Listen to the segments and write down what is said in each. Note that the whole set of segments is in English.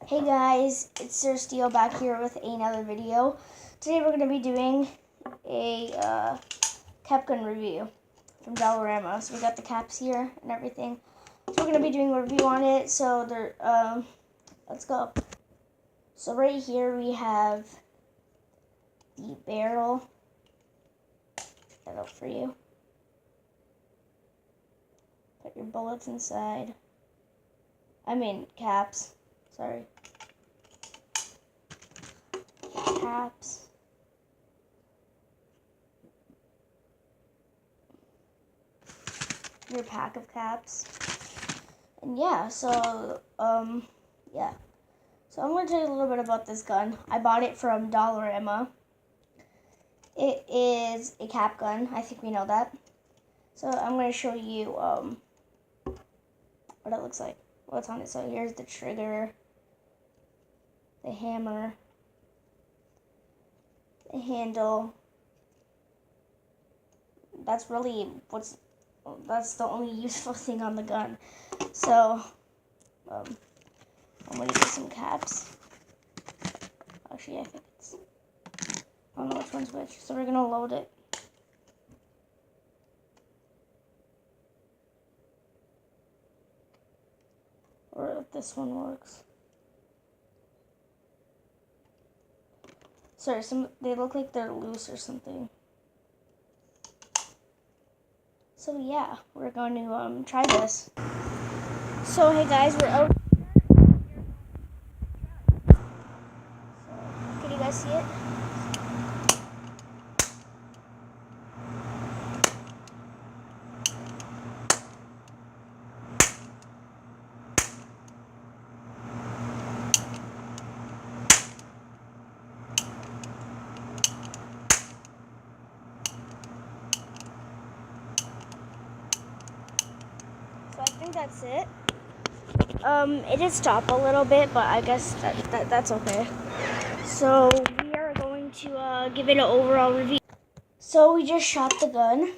Hey guys, it's Sir STEELE back here with another video. Today we're going to be doing a cap gun review from Dollerama. So we got the caps here and everything. So we're going to be doing a review on it. So let's go. So right here we have the barrel. Check that out for you. Put your bullets inside. Caps. Sorry. Caps. Your pack of caps. And yeah, so yeah. So I'm going to tell you a little bit about this gun. I bought it from Dollerama. It is a cap gun. I think we know that. So I'm going to show you what it looks like. What's on it. So here's the trigger, the hammer, the handle. That's the only useful thing on the gun. So I'm gonna do some caps. Actually, I think I don't know which one's which. So we're gonna load it. Or if this one works. Sorry, they look like they're loose or something. So yeah, we're going to try this. So hey guys, we're out. Can you guys see it? So I think that's it. It did stop a little bit, but I guess that's okay. So we are going to give it an overall review. So we just shot the gun.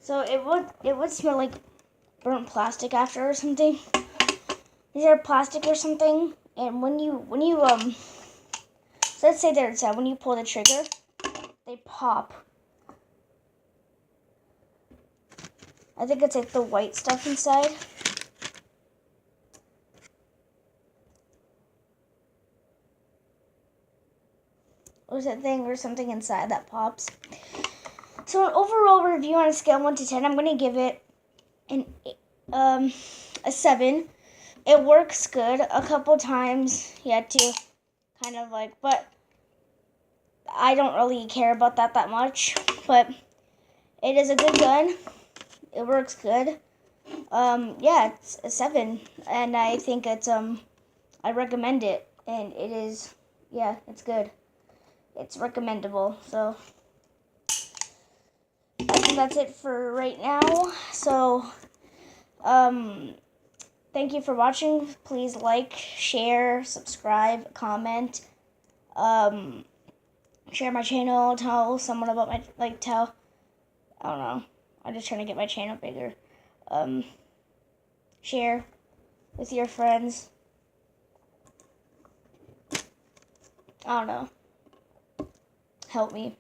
So it would smell like burnt plastic after or something. These are plastic or something, and when you so let's say they're inside. When you pull the trigger, they pop. I think it's like the white stuff inside. Or something inside that pops. So an overall review on a scale of 1 to 10, I'm gonna give it a 7. It works good. A couple times you had to kind of but I don't really care about that much. But it is a good gun. It works good. Yeah, it's a 7, and I think it's I recommend it, and it is, yeah, it's good. It's recommendable. So I think that's it for right now. So thank you for watching. Please like, share, subscribe, comment, share my channel, tell someone about my I don't know. I'm just trying to get my channel bigger. Share with your friends. I don't know. Help me.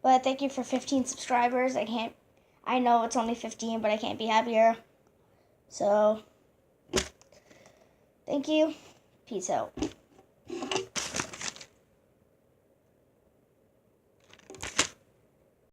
But thank you for 15 subscribers. I know it's only 15, but I can't be happier. So, thank you. Peace out.